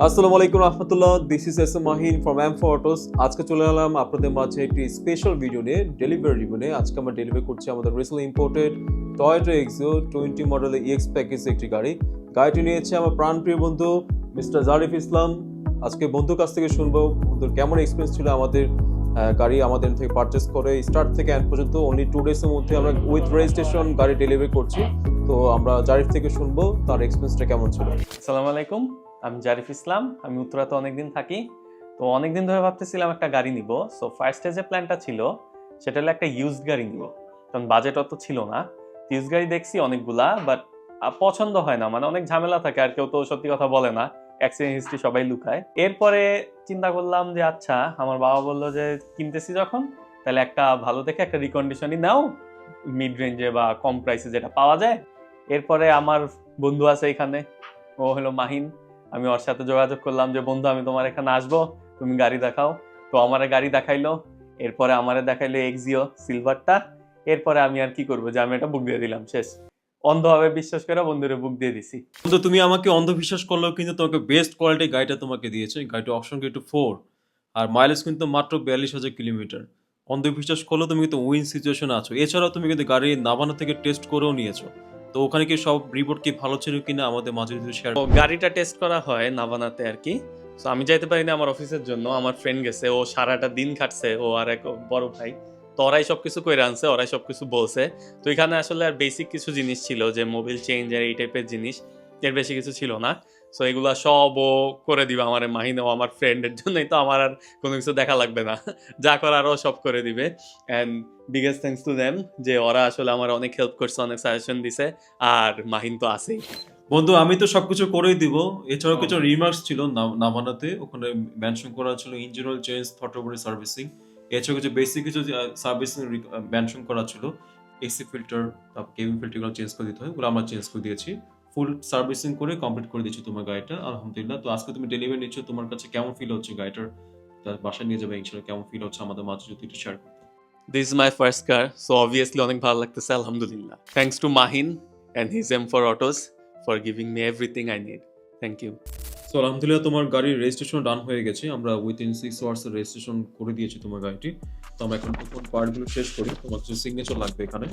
আসসালামু আলাইকুম রহমতুল্লাহ, this is S M Mahin from M for autos. আজকে চলে এলাম আপনাদের মাঝে একটি স্পেশাল ভিডিও নিয়ে, ডেলিভারি রিভিউ নিয়ে। আজকে আমরা ডেলিভারি করছি আমাদের রিসেন্টলি ইম্পোর্টেড টয়োটা এক্সিও 20 মডেলের ইএক্স প্যাকেজ একটি গাড়ি। গাড়িটি নিয়েছে আমার প্রাণপ্রিয় বন্ধু মিস্টার জারিফ ইসলাম। আজকে বন্ধুর কাছ থেকে শুনবো বন্ধুর কেমন এক্সপিরিয়েন্স ছিল আমাদের গাড়ি আমাদের থেকে পারচেস করে স্টার্ট থেকে এন্ড পর্যন্ত। অনলি 2 ডেজের মধ্যে আমরা উইথ রেজিস্ট্রেশন গাড়ি ডেলিভারি করছি। তো আমরা জারিফ থেকে শুনবো তার এক্সপিরিয়েন্সটা কেমন ছিল। আসসালামু আলাইকুম, আমি জারিফ ইসলাম। আমি উত্তরাতে অনেকদিন থাকি। তো অনেকদিন ধরে ভাবতেছিলাম একটা গাড়ি নিব। সো ফার্স্ট যে প্ল্যানটা ছিল সেটা হলো একটা ইউজড গাড়ি নিব, কারণ বাজেট অত ছিল না। ইউজড গাড়ি দেখছি অনেকগুলা, বাট পছন্দ হয় না, মানে অনেক ঝামেলা থাকে আর কেউ তো সত্যি কথা বলে না, অ্যাক্সিডেন্ট হিস্ট্রি সবাই লুকায়। এরপরে চিন্তা করলাম যে আচ্ছা, আমার বাবা বললো যে কিনতেছি যখন, তাহলে একটা ভালো দেখে একটা রিকন্ডিশনই নাও, মিড রেঞ্জে বা কম প্রাইসে যেটা পাওয়া যায়। এরপরে আমার বন্ধু আছে এখানে, ও হলো মাহিন। আমি ওর সাথে যোগাযোগ করলাম যে বন্ধু আমি তোমার এখানে আসবো, তুমি গাড়ি দেখাও। তো আমারে গাড়ি দেখাইলো, এরপরে আমারে দেখাইলো এক্সিও সিলভারটা। এরপরে আমি আর কি করবো, যে আমি এটা বুক দিয়ে দিলাম, শেষ। অন্ধভাবে বিশ্বাস করে বন্ধুরে বুক দিয়ে দিছি। কিন্তু তুমি আমাকে অন্ধবিশ্বাস করলেও কিন্তু তোমাকে বেস্ট কোয়ালিটির গাড়িটা তোমাকে দিয়েছে। গাড়িটা অপশন কিন্তু 4 আর মাইলেজ কিন্তু মাত্র 42,000 কিলোমিটার। অন্ধবিশ্বাস করলেও তুমি কিন্তু উইন সিচুয়েশন আছো। এছাড়াও তুমি কিন্তু গাড়ি নাবানা থেকে টেস্ট করেও নিয়েছো। তো ওখানে কি সব রিপোর্ট কি ভালো ছিল কিনা আমাদের মাঝে যদি শেয়ার। তো গাড়িটা টেস্ট করা হয় নাভানাতে আর কি। তো আমি যাইতে পারিনি আমার অফিসের জন্য, আমার ফ্রেন্ড গেছে, ও সারাটা দিন খাটছে, ও আর এক বড় ভাই। তো ওরাই সবকিছু করে আনছে, ওরাই সবকিছু বলছে। তো এখানে আসলে আর বেসিক কিছু জিনিস ছিল, যে মোবিল চেঞ্জ আর এই টাইপের জিনিস, এর বেশি কিছু ছিল না। সো এগুলা সব ও করে দিবে আমার মাহিন, ও আমার ফ্রেন্ডের জন্যই, তো আমার আর কোনো কিছু দেখা লাগবে না, যা করার ও সব করে দিবে। And biggest thanks to them, যে ওরা আসলে আমার অনেক হেল্প করছে, অনেক সাজেশন দিছে। আর মাহিন তো আছেই। বন্ধু আমি তো সবকিছু করেই দিব। এছাড়াও কিছু রিমার্কস ছিল নাভানাতে, ওখানে মেনশন করা ছিল ইঞ্জিন অয়েল চেঞ্জ, থটবডি সার্ভিসিং। এছাড়াও কিছু বেসিক কিছু সার্ভিসিং মেনশন করা ছিল। এসি ফিল্টার, তারপর কেবিন ফিল্টারগুলো চেঞ্জ করে দিতে হয়, ওগুলো আমরা চেঞ্জ করে দিয়েছি। ফুল সার্ভিসিং করে কমপ্লিট করে দিয়েছি তোমার গাড়িটা, আলহামদুলিল্লাহ। তো আজকে তুমি ডেলিভারি নিচ্ছ, তোমার কাছে কেমন ফিল হচ্ছে গাড়িটার? বাসায় নিয়ে যাবে ইনশাআল্লাহ, কেমন ফিল হচ্ছে আমাদের মাঝে যদি একটু শেয়ার করতে। This is my first car, so obviously অনেক ভালো লাগতেছে, আলহামদুলিল্লাহ। Thanks to Mahin and his M for Autos for giving me everything I need. Thank you. So আলহামদুলিল্লাহ তোমার গাড়ির রেজিস্ট্রেশন ডান হয়ে গেছে। আমরা উইথিন 6 আওয়ার্স রেজিস্ট্রেশন করে দিয়েছি তোমার গাড়িটি। তো আমরা এখন কোন পার্টগুলো শেষ করি, তোমার কিছু সিগনেচার লাগবে এখানে।